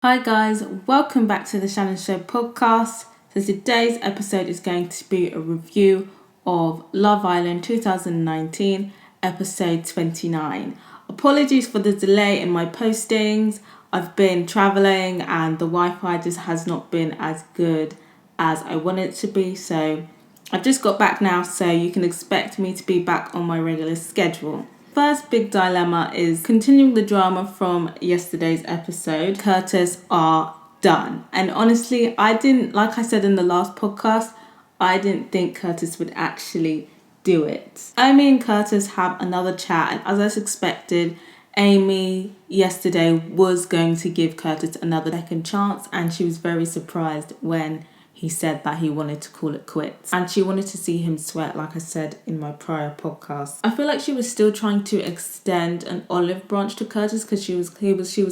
Hi guys, welcome back to the Shannon Show podcast. So today's episode is going to be a review of Love Island 2019, episode 29. Apologies for the delay in my postings. I've been traveling and the Wi-Fi just has not been as good as I want it to be. So I've just got back now, so you can expect me to be back on my regular schedule. First big dilemma is continuing the drama from yesterday's episode. Curtis are done. And honestly, like I said in the last podcast, I didn't think Curtis would actually do it. Amy and Curtis have another chat, and as I expected, Amy yesterday was going to give Curtis another second chance, and she was very surprised when he said that he wanted to call it quits and she wanted to see him sweat, like I said in my prior podcast. I feel like she was still trying to extend an olive branch to Curtis because she was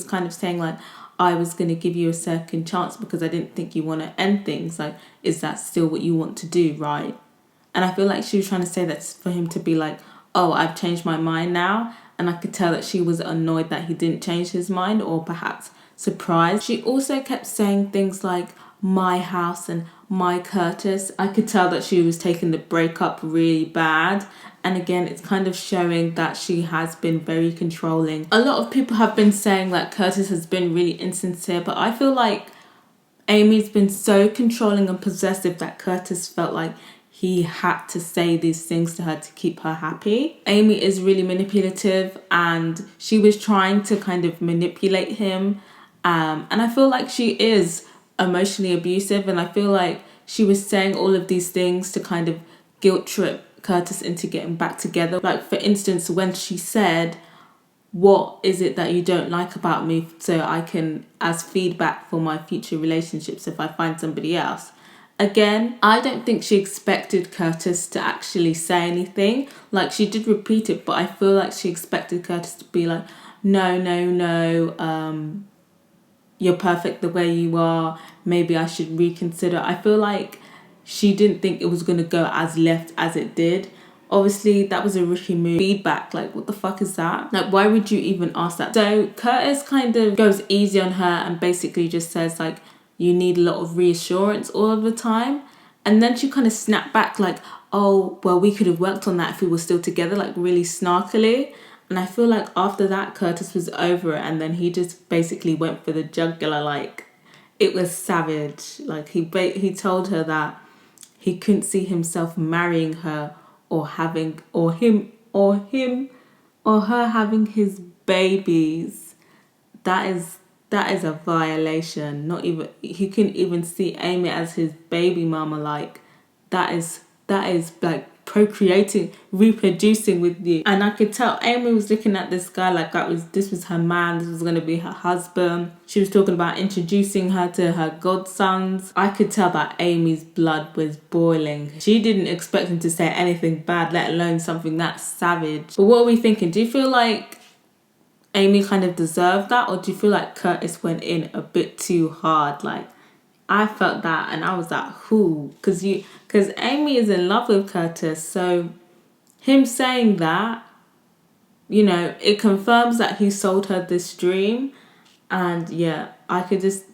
kind of saying like, I was going to give you a second chance because I didn't think you want to end things. Like, is that still what you want to do, right? And I feel like she was trying to say that for him to be like, oh, I've changed my mind now. And I could tell that she was annoyed that he didn't change his mind, or perhaps surprised. She also kept saying things like, my house and my Curtis. I could tell that she was taking the breakup really bad. And again, it's kind of showing that she has been very controlling. A lot of people have been saying that Curtis has been really insincere, but I feel like Amy's been so controlling and possessive that Curtis felt like he had to say these things to her to keep her happy. Amy is really manipulative and she was trying to kind of manipulate him. And I feel like she is emotionally abusive, and I feel like she was saying all of these things to kind of guilt trip Curtis into getting back together. Like, for instance, when she said, what is it that you don't like about me, so I can, as feedback for my future relationships if I find somebody else. Again, I don't think she expected Curtis to actually say anything. Like, she did repeat it, but I feel like she expected Curtis to be like, no, you're perfect the way you are, maybe I should reconsider. I feel like she didn't think it was going to go as left as it did. Obviously, that was a rookie move. Feedback, like, what the fuck is that? Like, why would you even ask that? So Curtis kind of goes easy on her and basically just says, like, you need a lot of reassurance all of the time. And then she kind of snapped back like, oh, well, we could have worked on that if we were still together, like really snarkily. And I feel like after that, Curtis was over it, and then he just basically went for the jugular. Like, it was savage. Like, he told her that he couldn't see himself marrying her or having or her having his babies. That is a violation. Not even he couldn't even see Amy as his baby mama. Like, that is like procreating, reproducing with you. And I could tell Amy was looking at this guy like this was her man, this was going to be her husband. She was talking about introducing her to her godsons. I could tell that Amy's blood was boiling. She didn't expect him to say anything bad, let alone something that savage. But what are we thinking? Do you feel like Amy kind of deserved that, or do you feel like Curtis went in a bit too hard? Like, I felt that, and I was like, who? Because Amy is in love with Curtis, so him saying that, it confirms that he sold her this dream. And yeah,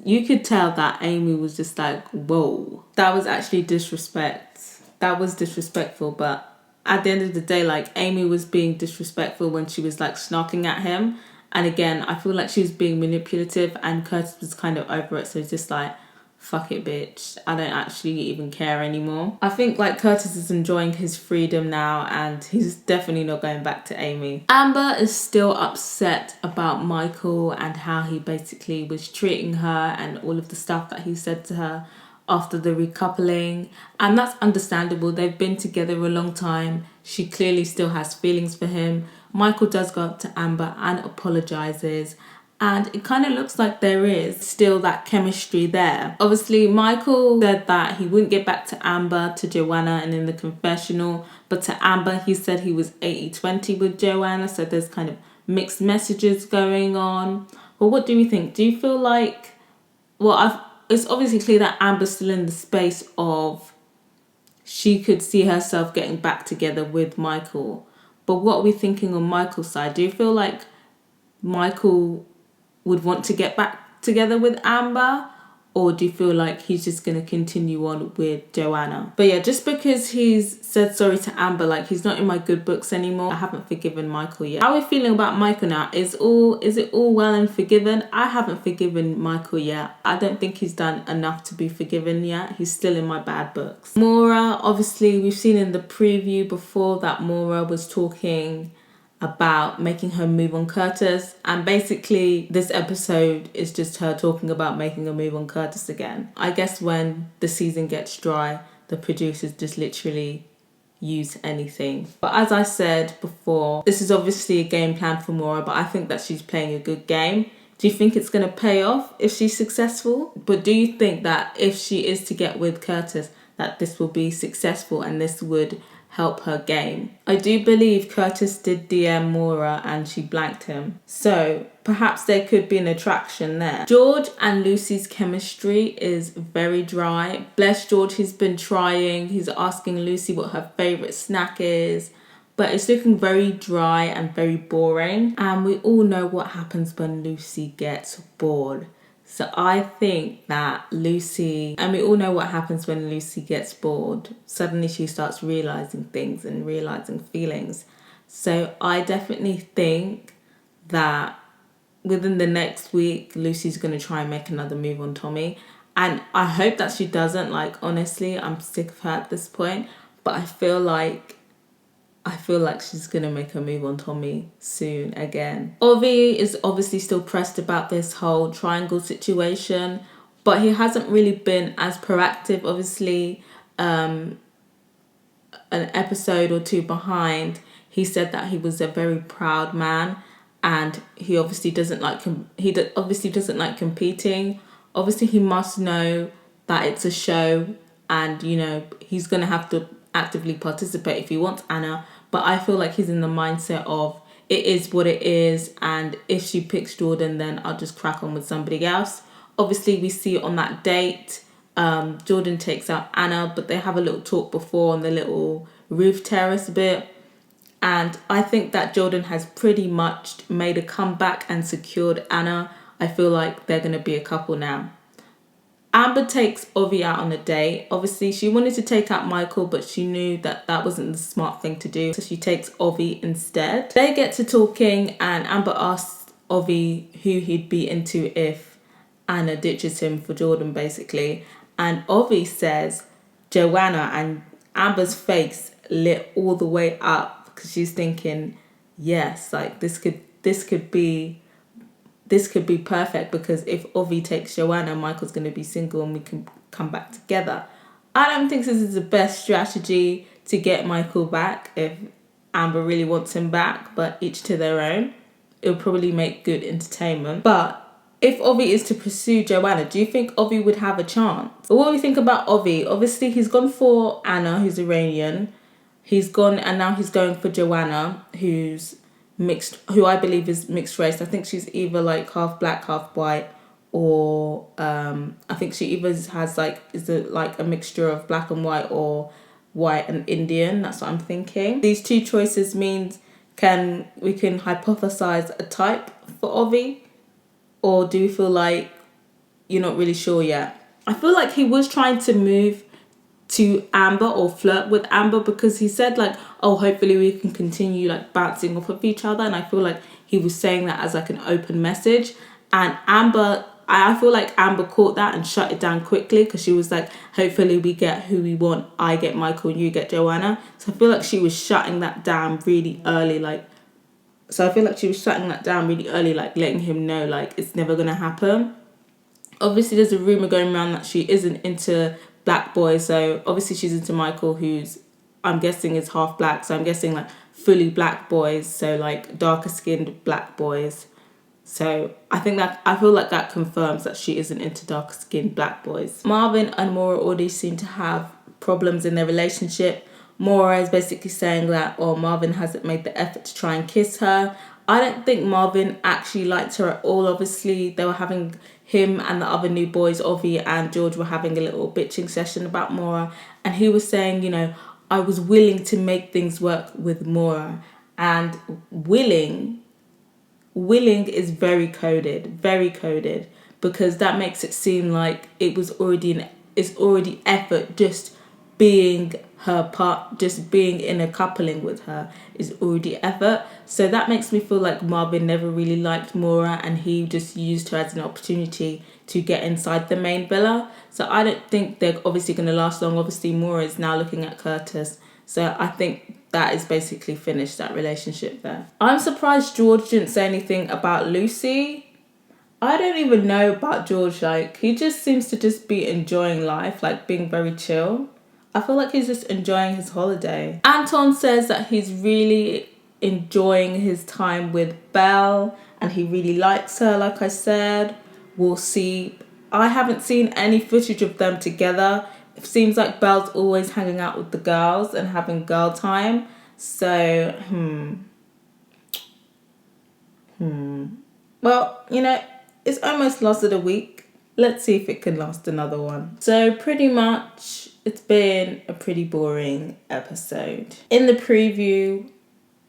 you could tell that Amy was just like, whoa. That was actually disrespect. That was disrespectful, but at the end of the day, like, Amy was being disrespectful when she was like snarking at him. And again, I feel like she was being manipulative, and Curtis was kind of over it, so it's just like, fuck it, bitch. I don't actually even care anymore. I think like Curtis is enjoying his freedom now, and he's definitely not going back to Amy. Amber is still upset about Michael and how he basically was treating her and all of the stuff that he said to her after the recoupling. And that's understandable. They've been together a long time. She clearly still has feelings for him. Michael does go up to Amber and apologizes. And it kind of looks like there is still that chemistry there. Obviously, Michael said that he wouldn't get back to Amber, to Joanna, and in the confessional. But to Amber, he said he was 80-20 with Joanna. So there's kind of mixed messages going on. But what do you think? Do you feel like... it's obviously clear that Amber's still in the space of she could see herself getting back together with Michael. But what are we thinking on Michael's side? Do you feel like Michael would want to get back together with Amber? Or do you feel like he's just going to continue on with Joanna? But yeah, just because he's said sorry to Amber, like he's not in my good books anymore. I haven't forgiven Michael yet. How are we feeling about Michael now? Is it all well and forgiven? I haven't forgiven Michael yet. I don't think he's done enough to be forgiven yet. He's still in my bad books. Maura, obviously we've seen in the preview before that Maura was talking about making her move on Curtis, and basically this episode is just her talking about making a move on Curtis again. I guess when the season gets dry, the producers just literally use anything. But as I said before, this is obviously a game plan for Maura, but I think that she's playing a good game. Do you think it's going to pay off if she's successful? But do you think that if she is to get with Curtis, that this will be successful and this would help her game? I do believe Curtis did DM Maura and she blanked him. So perhaps there could be an attraction there. George and Lucy's chemistry is very dry. Bless George, he's been trying. He's asking Lucy what her favourite snack is. But it's looking very dry and very boring. And we all know what happens when Lucy gets bored. So I think that Lucy, and we all know what happens when Lucy gets bored. Suddenly she starts realising things and realising feelings. So I definitely think that within the next week, Lucy's going to try and make another move on Tommy. And I hope that she doesn't. Like, honestly, I'm sick of her at this point. But I feel like she's going to make a move on Tommy soon again. Avi is obviously still pressed about this whole triangle situation, but he hasn't really been as proactive. Obviously, an episode or two behind, he said that he was a very proud man and he obviously doesn't like competing. Obviously, he must know that it's a show and, you know, he's going to have to actively participate if he wants Anna. But I feel like he's in the mindset of it is what it is, and if she picks Jordan, then I'll just crack on with somebody else. Obviously, we see on that date, Jordan takes out Anna, but they have a little talk before on the little roof terrace bit. And I think that Jordan has pretty much made a comeback and secured Anna. I feel like they're going to be a couple now. Amber takes Avi out on a date. Obviously, she wanted to take out Michael, but she knew that that wasn't the smart thing to do. So she takes Avi instead. They get to talking and Amber asks Avi who he'd be into if Anna ditches him for Jordan, basically. And Avi says Joanna, and Amber's face lit all the way up because she's thinking, yes, like this could be perfect, because if Avi takes Joanna, Michael's going to be single and we can come back together. I don't think this is the best strategy to get Michael back if Amber really wants him back, but each to their own. It'll probably make good entertainment. But if Avi is to pursue Joanna, do you think Avi would have a chance? But what do we think about Avi? Obviously, he's gone for Anna, who's Iranian. He's gone and now he's going for Joanna, who's mixed, who I believe is mixed race. I think she's either like half black, half white, or I think she either has is a mixture of black and white or white and Indian. That's what I'm thinking. These two choices means we can hypothesize a type for Avi, or do you feel like you're not really sure yet? I feel like he was trying to move to Amber or flirt with Amber, because he said hopefully we can continue bouncing off of each other, and I feel like he was saying that as an open message. And Amber, I feel like Amber caught that and shut it down quickly, because she was like, hopefully we get who we want, I get Michael and you get Joanna. So I feel like she was shutting that down really early, letting him know it's never gonna happen. Obviously there's a rumor going around that she isn't into black boys, so obviously she's into Michael, who's I'm guessing is half black, so I'm guessing fully black boys, so darker skinned black boys. So I feel like that confirms that she isn't into darker skinned black boys. Marvin and Maura already seem to have problems in their relationship. Maura is basically saying that Marvin hasn't made the effort to try and kiss her. I don't think Marvin actually liked her at all. Obviously, they were having, him and the other new boys, Avi and George, were having a little bitching session about Maura. And he was saying, I was willing to make things work with Maura. And willing is very coded, because that makes it seem like it's already effort just being her part, just being in a coupling with her is already effort. So that makes me feel like Marvin never really liked Maura, and he just used her as an opportunity to get inside the main villa. So I don't think they're obviously going to last long. Obviously Maura is now looking at Curtis, so I think that is basically finished, that relationship there. I'm surprised George didn't say anything about Lucy. I don't even know about George. Like, he just seems to just be enjoying life, like being very chill. I feel like he's just enjoying his holiday. Anton says that he's really enjoying his time with Belle and he really likes her, like I said. We'll see. I haven't seen any footage of them together. It seems like Belle's always hanging out with the girls and having girl time. So, Well, it's almost lasted a week. Let's see if it can last another one. So pretty much it's been a pretty boring episode. In the preview,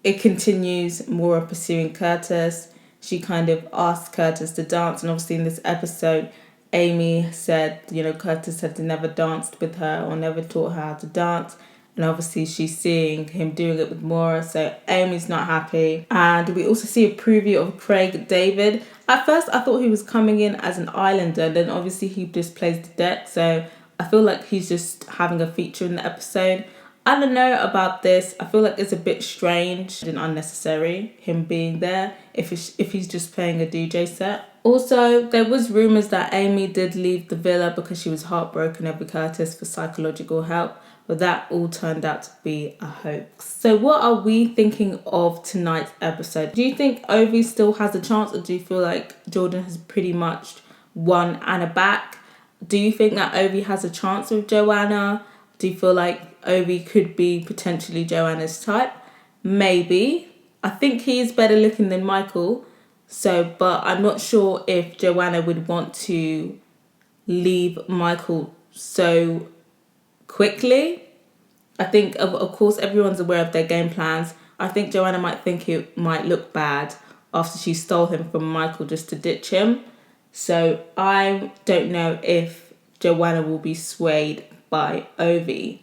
it continues Maura pursuing Curtis. She kind of asked Curtis to dance, and obviously in this episode, Amy said, Curtis had never danced with her or never taught her how to dance. And obviously she's seeing him doing it with Maura, so Amy's not happy. And we also see a preview of Craig David. At first I thought he was coming in as an islander, and then obviously he just plays the deck, so I feel like he's just having a feature in the episode. I don't know about this. I feel like it's a bit strange and unnecessary, him being there, if he's just playing a DJ set. Also, there was rumours that Amy did leave the villa because she was heartbroken over Curtis for psychological help, but that all turned out to be a hoax. So what are we thinking of tonight's episode? Do you think Ovi still has a chance, or do you feel like Jordan has pretty much won Anna back? Do you think that Ovi has a chance with Joanna? Do you feel like Ovi could be potentially Joanna's type? Maybe. I think he is better looking than Michael. But I'm not sure if Joanna would want to leave Michael so quickly. I think, of course, everyone's aware of their game plans. I think Joanna might think it might look bad after she stole him from Michael just to ditch him. So I don't know if Joanna will be swayed by Ovi.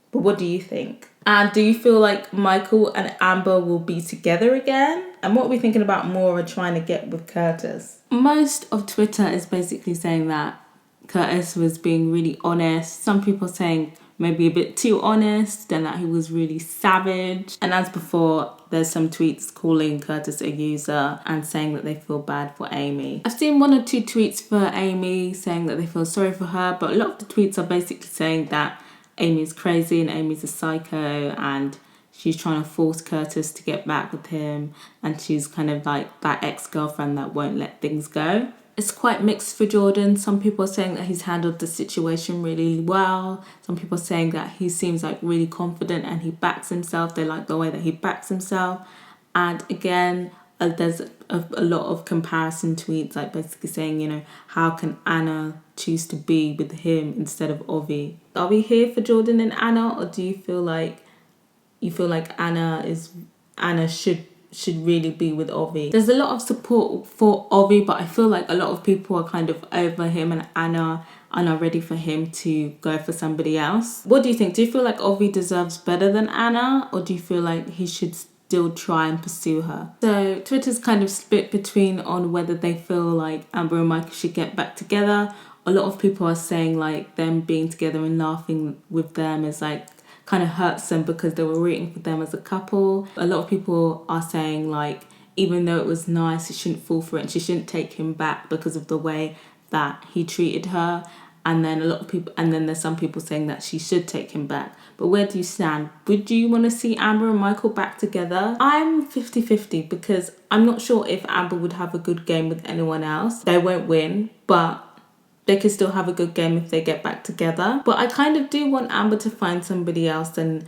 But what do you think? And do you feel like Michael and Amber will be together again? And what are we thinking about Maura trying to get with Curtis? Most of Twitter is basically saying that Curtis was being really honest. Some people saying maybe a bit too honest, and that he was really savage. And as before, there's some tweets calling Curtis a user and saying that they feel bad for Amy. I've seen 1 or 2 tweets for Amy saying that they feel sorry for her, but a lot of the tweets are basically saying that Amy's crazy and Amy's a psycho and she's trying to force Curtis to get back with him, and she's kind of like that ex-girlfriend that won't let things go. It's quite mixed for Jordan. Some people are saying that he's handled the situation really well. Some people are saying that he seems like really confident and he backs himself. They like the way that he backs himself. And again, there's a lot of comparison tweets, like basically saying, how can Anna choose to be with him instead of Ovi? Are we here for Jordan and Anna, or do you feel like Anna should really be with Ovi? There's a lot of support for Ovi, but I feel like a lot of people are kind of over him and Anna and are ready for him to go for somebody else. What do you think? Do you feel like Ovi deserves better than Anna, or do you feel like he should still try and pursue her? So Twitter's kind of split between on whether they feel like Amber and Michael should get back together. A lot of people are saying like them being together and laughing with them is like kind of hurts them because they were rooting for them as a couple. A lot of people are saying like even though it was nice, she shouldn't fall for it and she shouldn't take him back because of the way that he treated her. And then there's some people saying that she should take him back. But where do you stand? Would you want to see Amber and Michael back together? I'm 50-50 because I'm not sure if Amber would have a good game with anyone else. They won't win, but they could still have a good game if they get back together. But I kind of do want Amber to find somebody else and,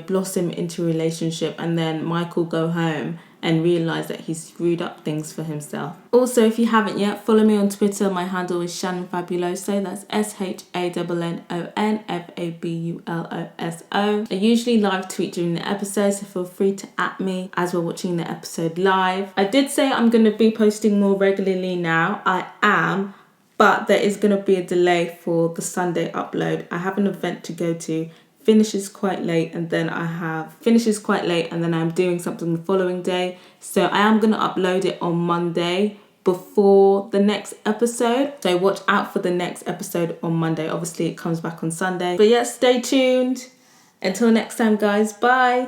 blossom into a relationship, and then Michael go home and realise that he's screwed up things for himself. Also, if you haven't yet, follow me on Twitter. My handle is shannonfabuloso. That's SHANNONFABULOSO. I usually live tweet during the episode, so feel free to @ me as we're watching the episode live. I did say I'm going to be posting more regularly now. I am, but there is going to be a delay for the Sunday upload. I have an event to go to, finishes quite late, and then I'm doing something the following day. So I am going to upload it on Monday before the next episode. So watch out for the next episode on Monday. Obviously it comes back on Sunday. But yeah, stay tuned. Until next time, guys. Bye.